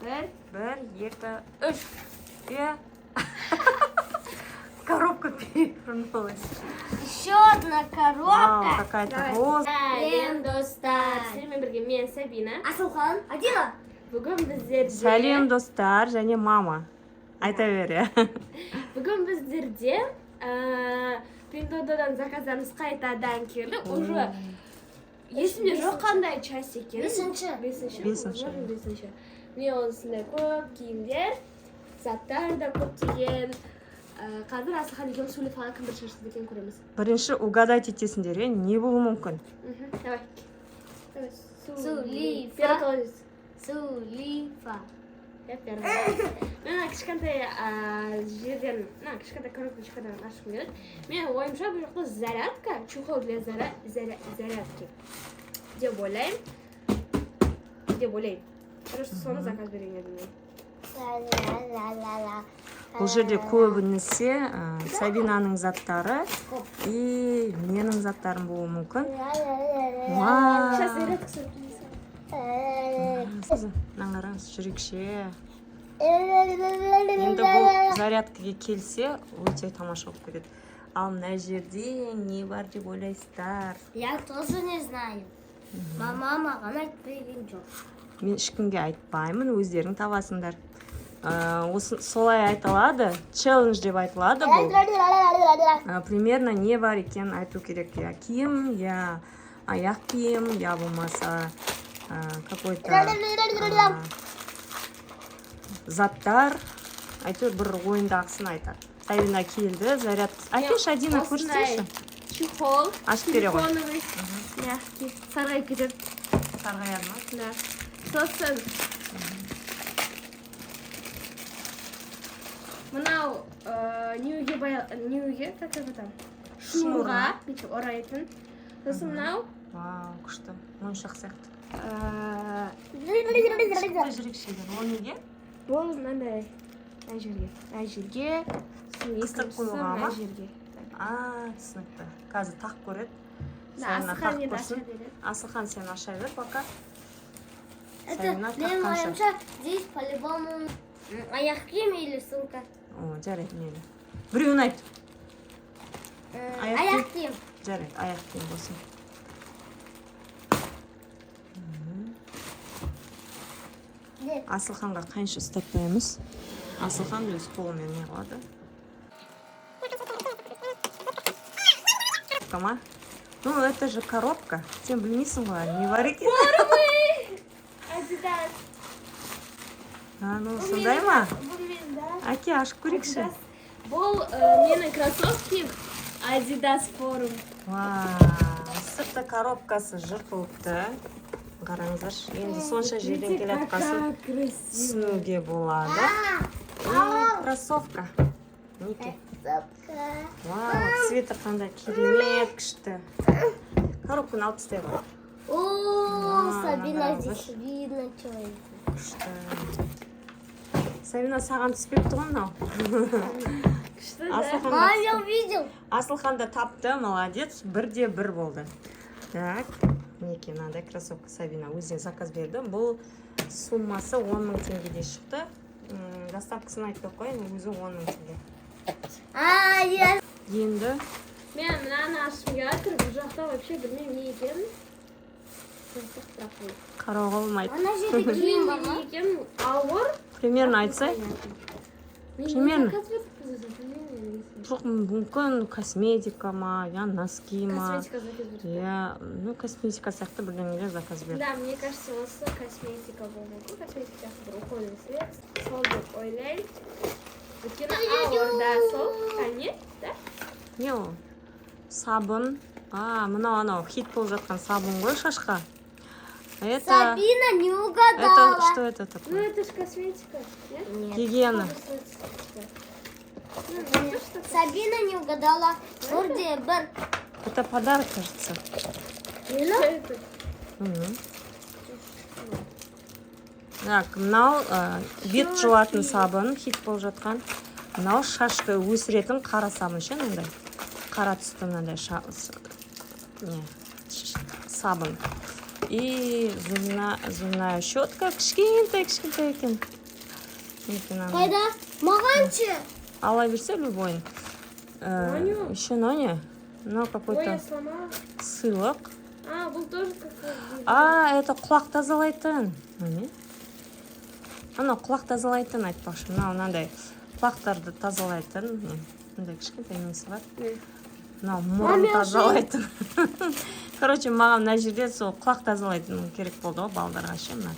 Bir, екі, үш. Иә. Коробка перевернулась. Еще одна коробка. Вау, какая-то роза. Сәлем достар. Сіздермен бірге мен Сабина. Асылхан, Адила. Бүгін біздерде Сәлем достар және мама. Айта бер, иә. Бүгін біздерде Пиндодан заказдарымыз қайтадан келді. Уже есімде жоқ қандай час екен. Бесінші. Міне осындай көп киімдер, заттар да көптеген. Қазір Асылхан екеуміз сөйлеп қалған кім бір шашты екенін көреміз. Бірінші угадать етесіңдер, иә? Не болуы мүмкін? Давай. Сулифа. Первый колодец. Сулифа. Я первый. Мен кішкентай жерден, кішкентай коробочкадан ашқым келеді. Мен ойымша бұл жақта зарядка, чехол для зарядки. Деп ойлаймын. Просто соны заказ берейін едім мен. Бұл жерде көбінесе Сабинаның заттары и менің заттарым болуы мүмкін. Сейчас зарядка Вау! Наңараңыз жүрекше. Енді бұл зарядкаға келсе, өте тамаша болып кетеді. Ал мына жерде не бар деп ойлайсыздар? Я тоже не знаю. Мама маған айтпаған жоқ. Мен ешкімге айтпаймын, өздерің табасыңдар. Солай айтылады, челлендж деп айтылады бұл. Примерно не бар екен айту керек. Я киім, я аяқ киім, я болмаса какой-то заттар. Әйтеуір бір ойындағысын айтады. Сабина келді, заряд. Айтыңшы, Адина, көрсетіңші. Чехол. Ашып бере ғой. Телефоновый. Мягкий. Сарғайып кетеді. Сарғаяды ма? Да. Сосын мынау ньюге, как это там? Шнурға бүйтіп орайтын. Сосын мынау Вау, күшті. Моншақ сияқты. Жүрекшелер. Ол неге? Бұл мынандай ай жерге. Қыстырып қоюға ма? Жерге. Түсінікті. Қазір тақ көреді. Асылхан енді аша береді. Асылхан сен аша бер, пока. Это, Сабина мен таққанша. ойымша, здесь по-любому аяқ киім или сумка. Жарайды, мейлі. Біреуін айт. Аяқ киім. Жарайды, аяқ киім болсын. Асылханға қайынша ұстатпаймыз. Асылхан өз қолымен не қылады. Коробка? Ну, это же коробка. Сен білмейсің ғой, не бар екен? Адидас. Ну, сондай ма? Бұл мен, да. Әке, ашып көрейікші. Бұл менің кроссовким Adidas Forum. Сыртта коробкасы жыртылыпты. Қараңыздаршы, енді сонша жерден келіп қасын түсінуге болады. Кроссовка. Неке? Вау, цветі қандай керемет күшті. Коробканы алып тастай ғой. О, Сабина, здесь видно, что это. Күшті. Сабина, саған түспепті ғой мынау. Күшті, да? Мам, я увидел. Асылханды тапты, молодец. Бірде бір болды. Так, неке, мынандай кроссовка Сабина өзіне заказ берді. Бұл суммасы 10 000 теңгеде шықты. Доставкасын айтып қойын, өзі 10 000 теңге. Я... Енді Мен мынаны ашып жатыр, бұл жақта вообще білмеймін не екенін. қарауға болмайды. Ана жерде киім бар ма? Не екенін ауыр. Примерно айтсай. Примерно. Заказ беріп Жоқ, мүмкін косметика ма, я носки ма. Косметика заказ беріп. Я, косметика сияқты бірдеңелер заказ берді. Да, мне кажется, осы косметика болу мүмкін. Косметика сияқты бір уходный средств. Сол деп ойлаймын. Өйткені ауыр, да, сол. Не? Да? Не ол? Сабын. Мынау анау хит болып жатқан сабын ғой шашқа. Это... Сабина не Это, угадала. что это Ну, такое? это же косметика. Нет? Гигиена. Сабина не угадала. Вроде бір. Это подарок, кажется. Что это? Так, мынау бет жуатын сабын, хит болып жатқан. Мынау шашты өсіретін қара сабын ше, мынандай. Қара түсті мынандай сабын. И зубная щетка кішкентай екен. Қайда? Мағаншы? Ала берсе любой. Наню? Еще Наня. Ну, Ой, какой-то я сломала. сылық. А, бұл тоже какой-то. А, это құлақ тазалайтын. Не? Ана құлақ тазалайтын айтпақшы. Мынандай құлақтарды тазалайтын. Мындай кішкентай несі бар. Мынау мұрын тазалайтын. Короче, маған мына жерде сол құлақ тазалайтын керек болды ғой балдарға ше мына.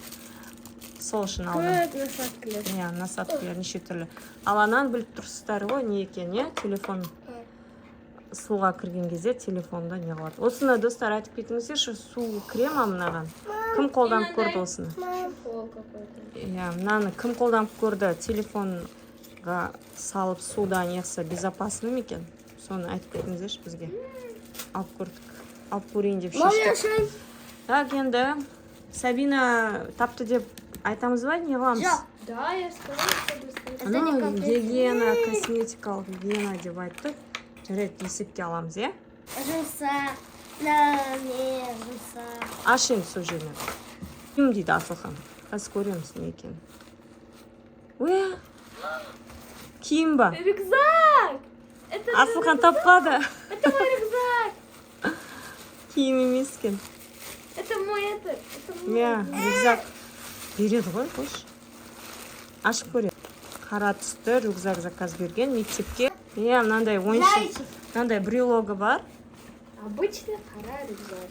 Сол үшін алдым. Көп насадкілер. Иә, насадкілер неше түрлі. Ал ананы біліп тұрсыздар ғой не екен, иә? Телефон суға кірген кезде телефонда не қылады. Осыны достар айтып кетіңіздерші, су кіре ма мынаған? Кім қолданып көрді осыны? Чехол какой-то. Иә, мынаны кім қолданып көрді? Телефонға салып суда неғса безопасны ма екен? Соны айтып кетіңіздерші бізге. Алып көрдік. Алып көрейін деп шештік. Так, енді Сабина тапты деп айтамыз ба, не қыламыз? Жоқ. Да, я сказала, что быстрее. Ну, гигиена, косметикалық гигиена деп айттық. Жарайды, есепке аламыз, иә? Жұмса. Не, жұмса. Аш енді сол жеріне. Кім дейді Асылхан? Қазір көреміз не екен. Ой, киім ба? Рюкзак! Это Асылхан таппады. Это мой рюкзак! Киім емес екен. Это мой мой. Иә, рюкзак береді ғой, қойшы. Ашып көреді. Қара түсті рюкзак заказ берген мектепке. Иә, мынандай ойыншық. Мынандай брелогы бар. Обычный қара рюкзак.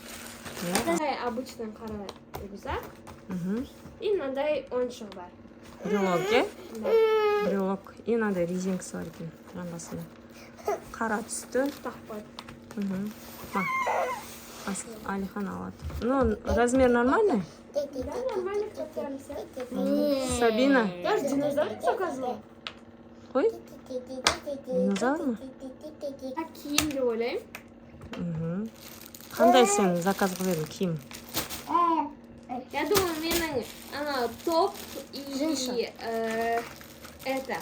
Мынандай обычный қара рюкзак. И мынандай ойыншық бар. Брелог, иә? Да. Брелог. И мынандай резинкасы бар екен. Жамбасында. Қара түсті. Тақпад. Алихан алады. Ну, размер нормальный? Да, нормально катаемся. Сабина. Я же динозавр заказывала. Қой? Динозавр ма? А киім деп ойлаймын. Қандай сен заказ қылып едің киім? Я думаю, менің ана топ и это.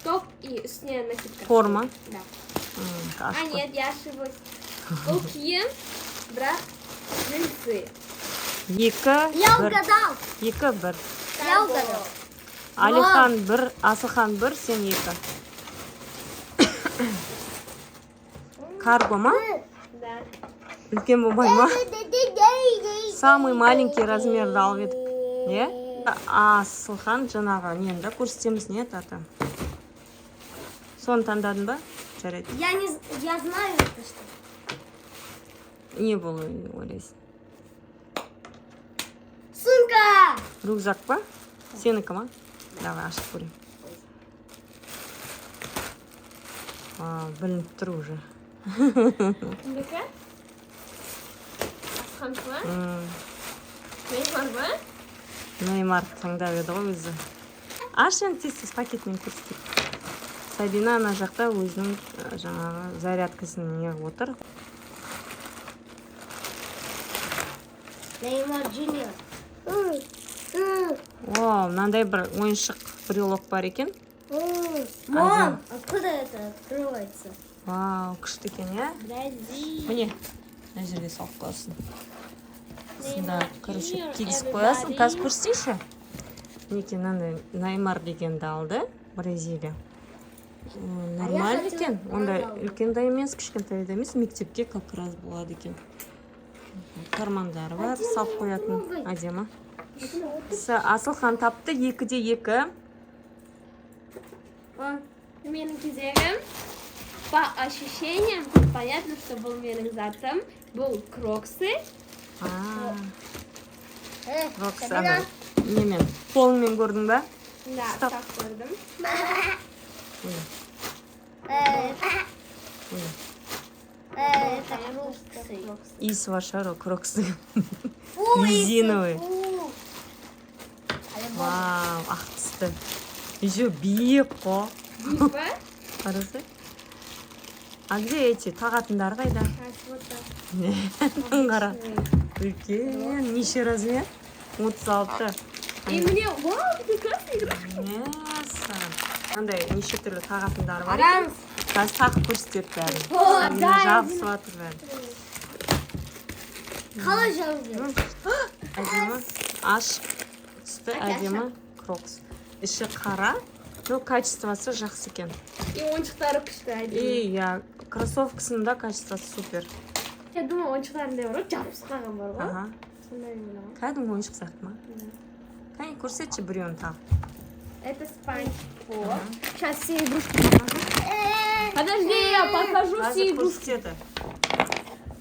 Топ и үстіне накидка. Форма? Да. А А нет, я ошиблась. Бұл киім, бірақ джинсы. Я угадал. Екі, бір. Я угадал. Алихан бір, Асылхан бір, сен екі. Карго ма? Да. Үлкен болмай ма? Самый маленький размерді алып едік. Не? Асылхан жаңағы нені да көрсетеміз, не тата? Соны таңдадың ба? Жарайды. Я знаю это что. Не болу ойлайсың? Сумка! Рюкзак па? Сенікі ма? Давай, ашып көрейін. Білініп тұр уже. Кімдікі? Асқаншы ма? Неймар ба? Неймар таңдап еді ғой өзі. Аш енді тез пакетмен көрсетейік. Сабина ана жақта өзінің жаңағы зарядкасын неғып отыр. Неймар Джуниор. О, мынандай бір ойыншық брелок бар екен. Мам, откуда это открывается? Вау, күшті екен, иә? Міне, мына жерге салып қоясың. Сында, короче, кигізіп қоясың. Қазір көрсетейші? Неке, мынандай Неймар дегенді алды, Бразилия. Нормально екен. Онда үлкен да емес, кішкентай да емес, мектепке как раз болады екен. Кармандары бар, салып қоятын әдемі. Асылхан тапты 2-де 2. Менің кезегім. По ощущениям, понятно, что бұл менің затым. Бұл кроксы. Кроксы, ана, немен, қолыңмен көрдің ба? Да, Стоп. так көрдім. Это кроксы. Иіс var шаро, кроксы. Резиновый. Вау, ақ түсті. Еще биік қо. Биік ба? Қарасы? А где эти? Тағатындары қайда? Қара. Үлкен, неше размер? 36. И мне, вау, прекрасный игрушка. Несі. Қандай неше түрлі тағатындары бар екен? Қазір тақып көрсетеді бәрін. да, Жабысып жатыр бәрін. Қалай жауып жүр? Әдемі. ашық түсті әдемі крокс. Іші қара, но качествосы жақсы екен. И ойыншықтары күшті әдемі. Иә, кроссовкасының да качествосы супер. Я думаю, ойыншықтарында бар ғой, жабысып қалған бар ғой. Ага. Сондай ойлағам. Кәдімгі ойыншық сияқты ма? Кәне көрсетші біреуін тағы. Это спанч Боб. Сейчас все игрушки покажу. Подожди, я покажу все игрушки. Көрсетеді.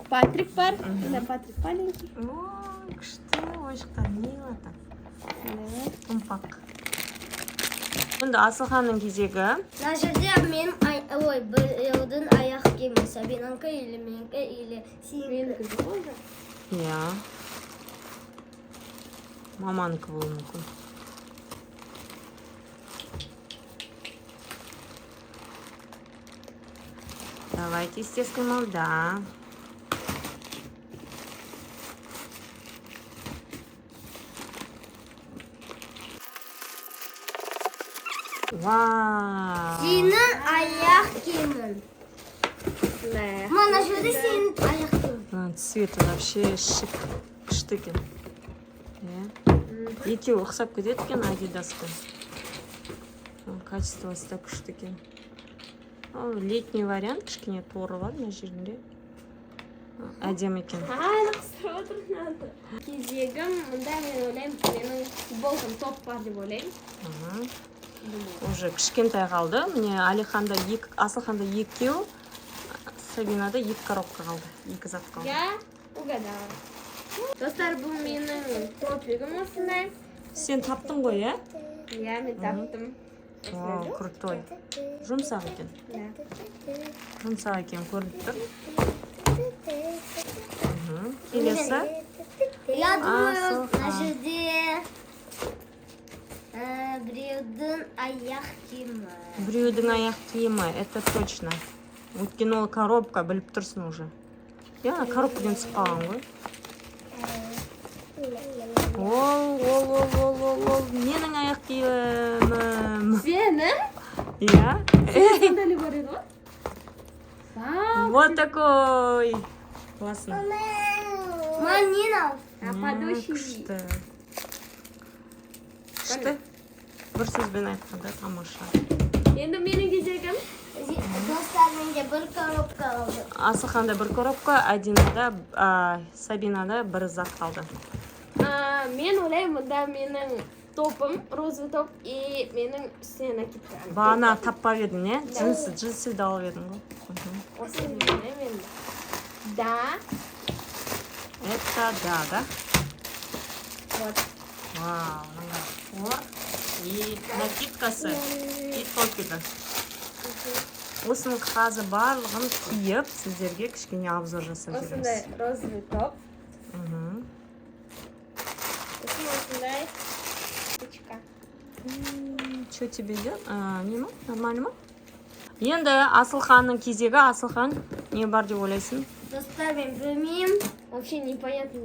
Патрик бар. Это Патрик маленький. Ой, күшті ойыншықтар не қылады? Компак. Енді Асылханның кезегі. Мына жерде менің біреудің аяқ киімі. Сабинанікі или менікі или сенікі. Менікі жоқ уже. Иә. Маманікі болуы мүмкін. Давайте естественно, да. Вау! Сенің аяқ киімің. Мына Мына жерде сенің аяқ киімің. Цвет вообще шик. Күшті екен. Екеуі ұқсап кетеді екен Адидаспен. Качествосы да күшті екен. Летний вариант, кішкене торы бар мына жерінде. Әдемі екен. қыстырып отыр мынаны. Кезегім, мұнда мен ойлаймын, менің футболкам топ бар деп ойлаймын. Уже кішкентай қалды. Міне Асылханда екеу, Сабинада екі коробка қалды. Екі зат қалды. Я угадала. Достар, бұл менің топигім осындай. Сен таптың ғой, ә? Я мен таптым. О, крутой. Жұмсақ екен. Жұмсақ екен, көрініп тұр. Келесі. Я думаю, мына жерде біреудің аяқ киімі. Біреудің аяқ киімі, это точно. Өйткені ол коробка, біліп тұрсың уже. Я коробкадан түсіп қалған ғой. Ол, менің аяқ киімім. Сені? Иә. Сандали бар еді ғой? Вот такой. Классно. Манина. Подушки. Күшті. Күшті. Бір сөзбен айтқанда тамаша. Енді менің кезегім. Достар, менде бір коробка қалды. Асылханда бір коробка, Адинада, Сабинада бір зат қалды. Мен ойлаймын, мұнда менің топым, розовый топ, и менің үстіне накидка. Бағана таппап едің, не? Джинсы да алып едің ғой. Осы мен. Да. Это да? Вот. Вау, мына фор. И накидкасы, и топигі. Осының қазір барлығын киіп, сіздерге кішкене обзор жасап жүрміз. Осындай розовый топ. Осындай штучка. Что тебе идет? Не ма? Нормально ма? Енді Асылханның кезегі. Асылхан, не бар деп ойлайсың? Достар, мен білмеймін. Вообще непонятно.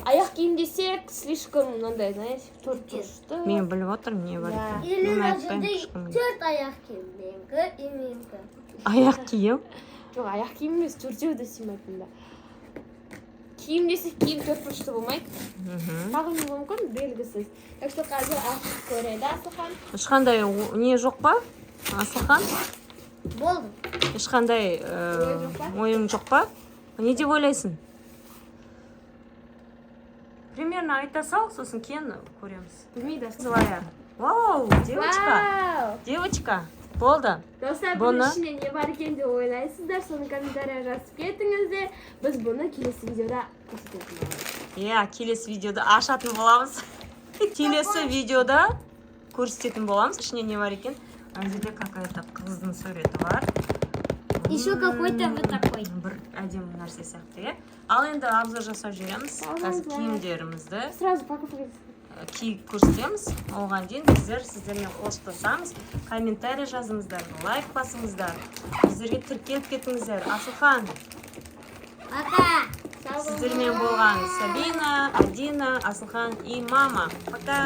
Аяқ киім десек, слишком мынандай, знаете, төрт-төртті. Мен біліп отырмын, не бар екен. Или Мен мына айтпаймын жерде ешкімге. 4 аяқ киім. Менікі и менікі. Аяқ киім? Жоқ, аяқ киім емес, төртеу де сыймайтын да. Киім десек, киім төрт-төртті болмайды. Тағылу мүмкін, белгісіз. Так что қазір ашық көреді, Асылхан. Ешқандай не жоқ па? Асылхан? Болды. Ешқандай ойың жоқ па? Не деп ойлайсың? Примерно айта сал, сосын кейін көреміз. Білмейді. Злая. Вау, девочка. Девочка. Болды. Достар, бұның ішіне не бар екен деп ойлайсыздар, соны комментария жазып кетіңіздер. Біз бұны келесі видеода көрсететін боламыз. Иә, келесі видеода ашатын боламыз. Келесі видеода көрсететін боламыз. Ішіне не бар екен? Ана жерде какая-то қыздың суреті бар. Еще какой-то вот такой. Бір әдемі нәрсе сияқты, иә. Ал енді обзор жасап жүреміз. Қазір киімдерімізді Сразу покажу. киіп көрсетеміз. Оған дейін біздер сіздермен қоштасамыз. Комментарий жазыңыздар, лайк басыңыздар. Біздерге тіркеліп кетіңіздер. Асылхан. Пока. Сіздермен болған Сабина, Адина, Асылхан и мама. Пока.